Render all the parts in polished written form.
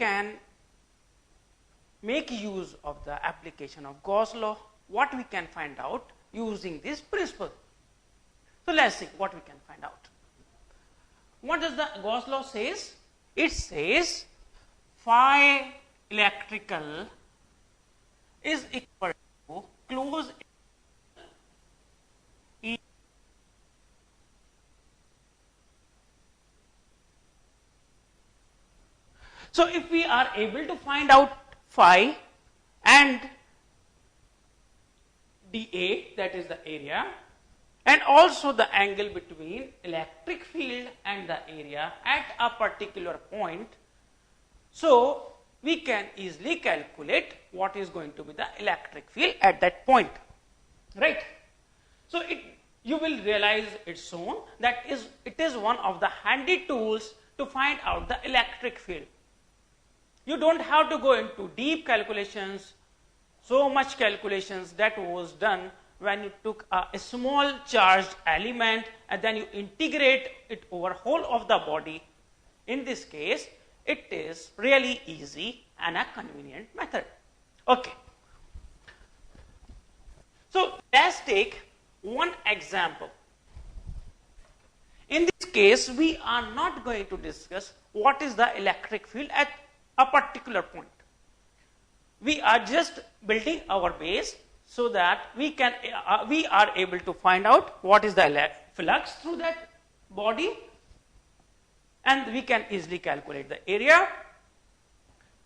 can make use of the application of Gauss law, what we can find out using this principle. So let's see what we can find out. What does the Gauss law says? It says phi electrical is equal to close E. So if we are able to find out phi and dA, that is the area, and also the angle between electric field and the area at a particular point, so we can easily calculate what is going to be the electric field at that point, right? So you will realize it soon that it is one of the handy tools to find out the electric field. You don't have to go into deep calculations, so much calculations that was done when you took a small charged element and then you integrate it over whole of the body. In this case, it is really easy and a convenient method. Okay. So let's take one example. In this case, we are not going to discuss what is the electric field at a particular point. We are just building our base so that we are able to find out what is the flux through that body, and we can easily calculate the area.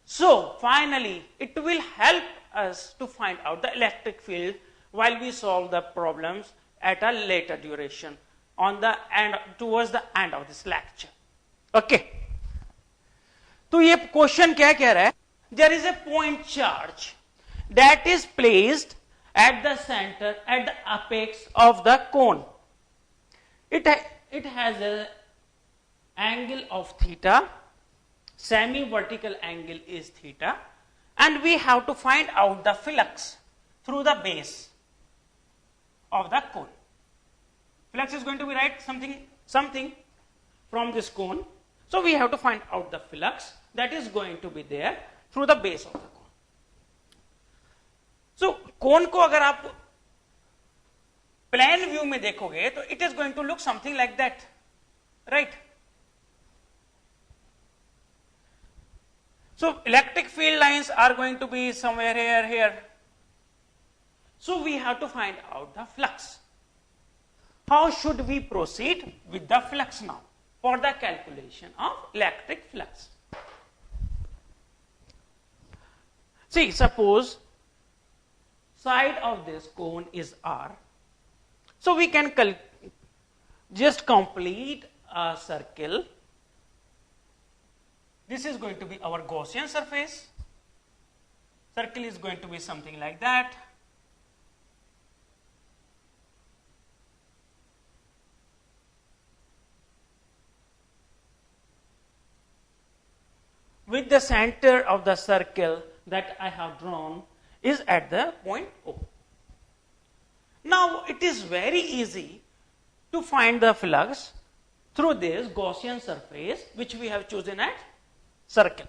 So finally, it will help us to find out the electric field while we solve the problems at a later duration on the end, towards the end of this lecture. Okay. तो ये question क्या कह रहा है? There is a point charge that is placed at the center, at the apex of the cone. It has an angle of theta, semi-vertical angle is theta, and we have to find out the flux through the base of the cone. Flux is going to be right something from this cone. So we have to find out the flux that is going to be there through the base of the cone. So cone को अगर आप plan view में देखोगे तो it is going to look something like that, right? So electric field lines are going to be somewhere here. So we have to find out the flux. How should we proceed with the flux now for the calculation of electric flux? See, suppose side of this cone is R. So we can just complete a circle. This is going to be our Gaussian surface. Circle is going to be something like that. With the center of the circle that I have drawn is at the point O. Now it is very easy to find the flux through this Gaussian surface which we have chosen as circle.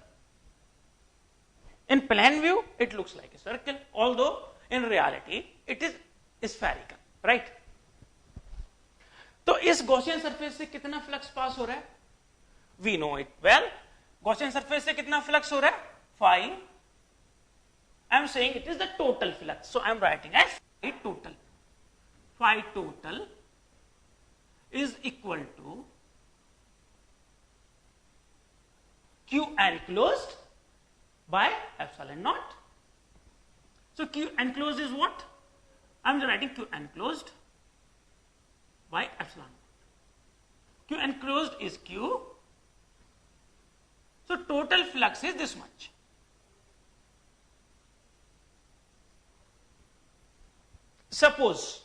In plan view it looks like a circle, although in reality it is spherical, right? तो इस Gaussian surface से कितना flux pass हो रहा है? We know it well. Gaussian surface से कितना flux हो रहा है? Phi. I am saying it is the total flux. So I am writing as phi total. Phi total is equal to Q enclosed by epsilon naught. So Q enclosed is what? I am writing Q enclosed by epsilon naught. Q enclosed is Q. So total flux is this much. Suppose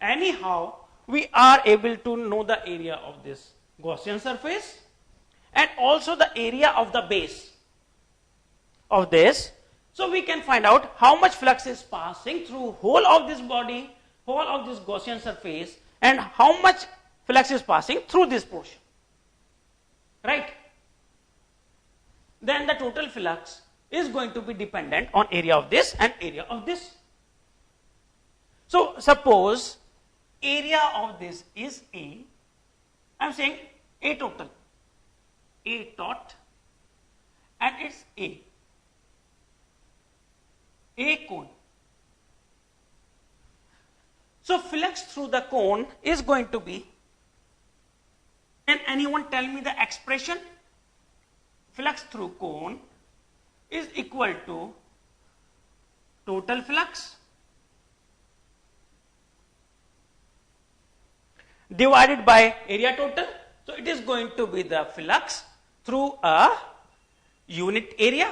anyhow we are able to know the area of this Gaussian surface and also the area of the base of this. So we can find out how much flux is passing through whole of this body, whole of this Gaussian surface, and how much flux is passing through this portion, right? then the total flux is going to be dependent on area of this and area of this. So suppose area of this is A, I am saying A total, A dot, and it's A cone. So flux through the cone is going to be, can anyone tell me the expression? Flux through cone is equal to total flux divided by area total. So it is going to be the flux through a unit area,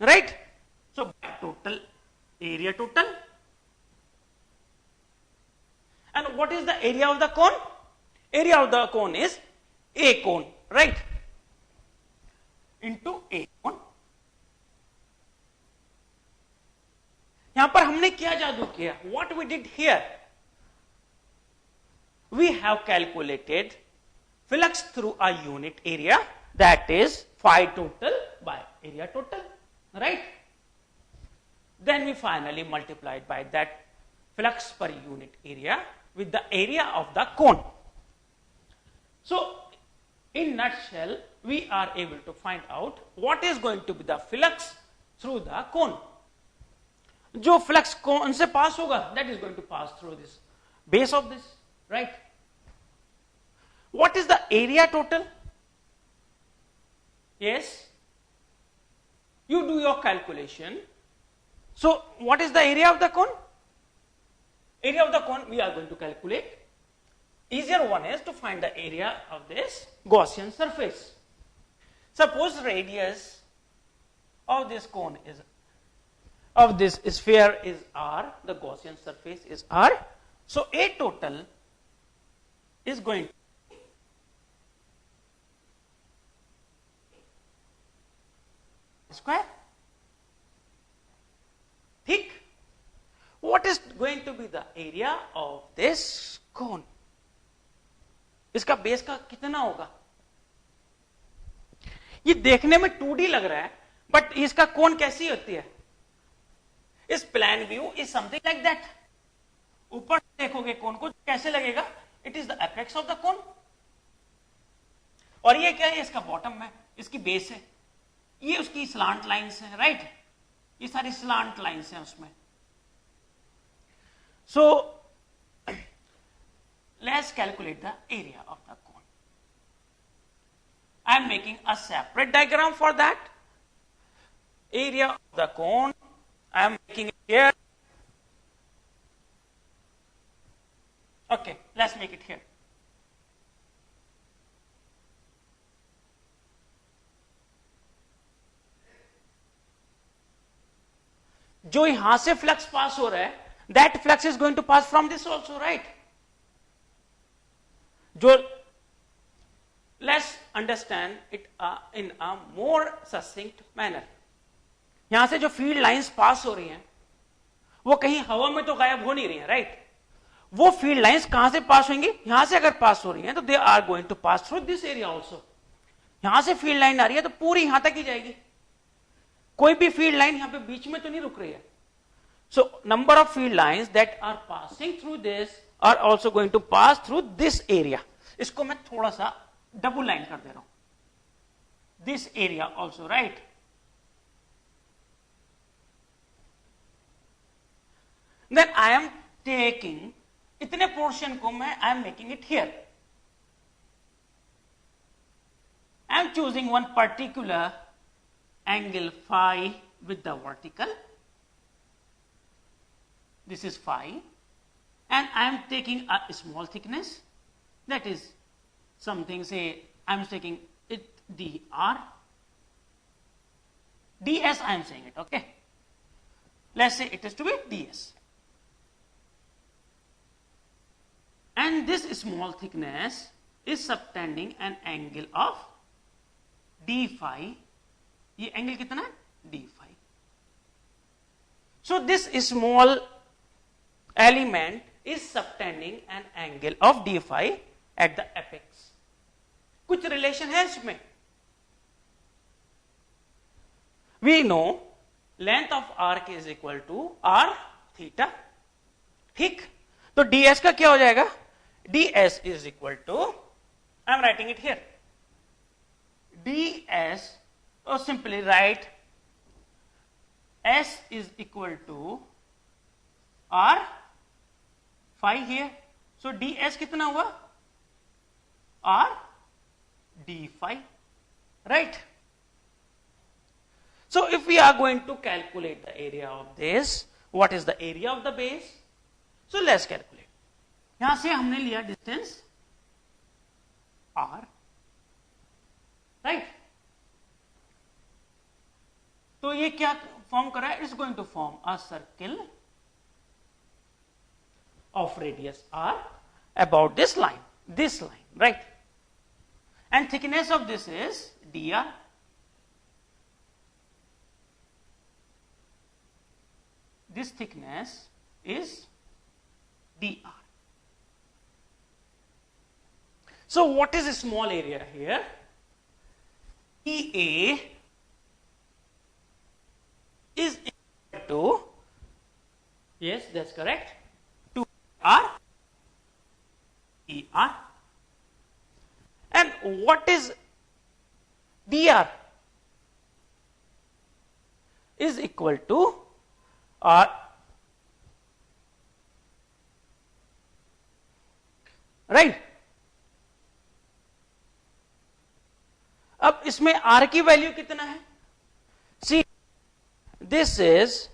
right? So total area total. And what is the area of the cone? Area of the cone is A cone, right? Into A cone. यहां पर हमने क्या जादू किया? What we did here? We have calculated flux through a unit area, that is phi total by area total, right? Then we finally multiplied by that flux per unit area with the area of the cone. So in nutshell, we are able to find out what is going to be the flux through the cone. जो flux cone से pass होगा, that is going to pass through this base of this, right? What is the area total? Yes, you do your calculation. So what is the area of the cone? Area of the cone we are going to calculate. Easier one is to find the area of this Gaussian surface. Suppose radius of this cone is, of this sphere is R, the Gaussian surface is R. So A total is going to square. Thick. What is going to be the area of this cone? इसका base का कितना होगा? ये देखने में 2D लग रहा है, बट इसका कोन कैसी होती है? इस plan view is something like that. ऊपर देखोगे कोन को कैसे लगेगा? It is the apex of the cone. और ये क्या है? इसका बॉटम है, इसकी बेस है, ये उसकी स्लांट लाइंस है, राइट? ये सारी स्लांट लाइंस हैं उसमें. सो let's calculate the area of the cone. I am making a separate diagram for that. Area of the cone, I am making it here. Okay, let's make it here. जो यहां से flux pass हो रहा है, that flux is going to pass from this also, right? जो let's understand it in a more succinct manner. यहां से जो फील्ड लाइंस पास हो रही हैं वो कहीं हवा में तो गायब हो नहीं रही हैं, राइट? वो फील्ड लाइंस कहां से पास होंगी? यहां से अगर पास हो रही हैं तो they are going to pass through this area also. यहां से फील्ड लाइन आ रही है तो पूरी यहां तक ही जाएगी. कोई भी फील्ड लाइन यहां पे बीच में तो नहीं रुक रही है. So number of field lines that are passing through this are also going to pass through this area. इसको मैं थोड़ा सा डबल लाइन कर दे रहा हूं. This area also, right? Then I am taking इतने पोर्शन को मैं I am making it here. I am choosing one particular angle phi with the vertical. This is phi. And I am taking a small thickness, that is something, say I am taking it dr, ds I am saying it, okay? Let's say it is to be ds. And this small thickness is subtending an angle of d phi. ये angle कितना है? d phi. So this small element is subtending an angle of d phi at the apex. कुछ relation है इसमें? We know length of arc is equal to r theta. ठीक, तो ds का क्या हो जाएगा? ds is equal to, I am writing it here, ds, or simply write s is equal to r phi here. So ds कितना हुआ? r d phi, right? So if we are going to calculate the area of this, what is the area of the base? So let's calculate. यहां से हमने लिया distance r, right? तो ये क्या form कर रहा है? It's going to form a circle of radius r about this line, right? And thickness of this is dr. This thickness is dr. So what is a small area here? EA is equal to, yes, that's correct, R ER. And what is dr? Is equal to R, right? अब इसमें R की value कितना है? See, this is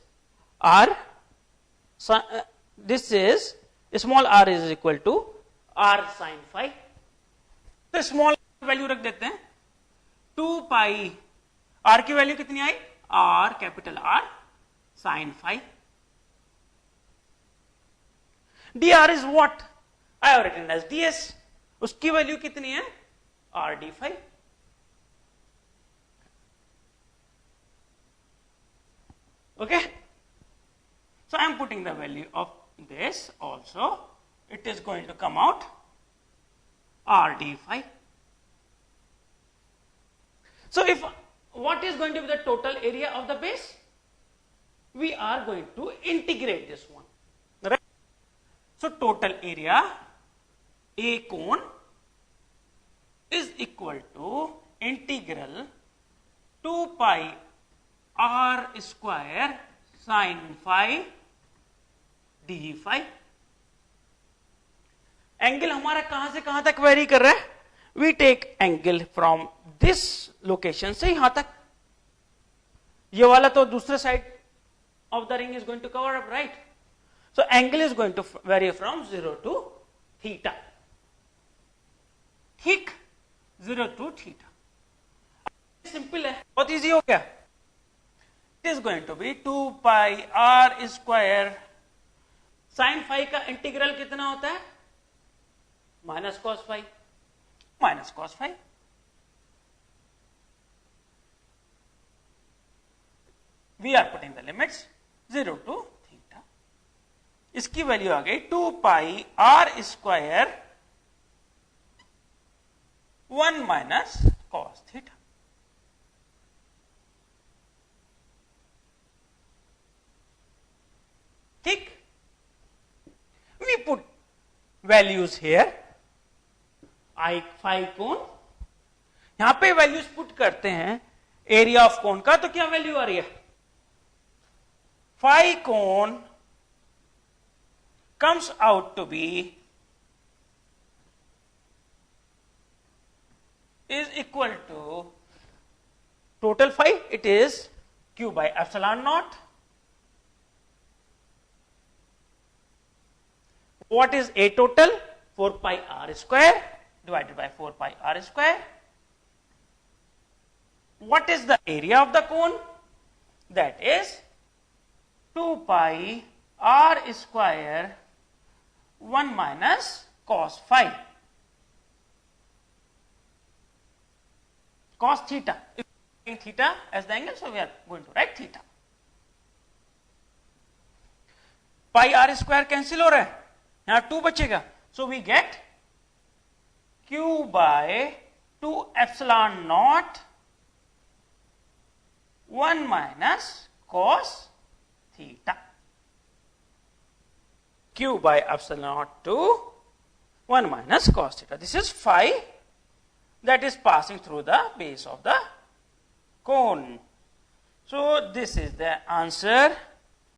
R, this is small r is equal to r sin phi. तो small value रख देते हैं, 2 पाई, r की वैल्यू कितनी आई? r capital R sin phi. dr is what? I have written as ds. उसकी value कितनी है? r d phi. Okay? So I am putting the value of this also. It is going to come out r d phi. So if what is going to be the total area of the base? We are going to integrate this one, right? So total area A cone is equal to integral 2 pi r square sin phi d phi. Angle हमारा कहां से कहां तक vary कर रहा है? We take angle from this location से यहां तक. ये वाला तो दूसरे side of the ring is going to cover up, right? So angle is going to vary from 0 to theta. ठीक, 0 to theta. सिंपल है, बहुत इजी हो गया. It is going to be 2 pi r square sin phi का integral कितना होता है? Minus cos phi, minus cos phi. We are putting the limits 0 to theta. इसकी वैल्यू आ गई 2 पाई r square 1 minus cos theta. ठीक, we put values here. I phi कोण, यहां पे वैल्यूज पुट करते हैं एरिया ऑफ कोण का, तो क्या वैल्यू आ रही है? Phi cone comes out to be is equal to total phi, it is q by epsilon naught. What is A total? 4 pi r square divided by 4 pi r square. What is the area of the cone? That is 2 pi r square 1 minus cos phi, cos theta. If we are taking theta as the angle, so we are going to write theta. Pi r square cancel हो रहा है, यहाँ 2 बचेगा, so we get q by 2 epsilon naught 1 minus cos theta. Q by epsilon naught to 1 minus cos theta. This is phi that is passing through the base of the cone. So this is the answer.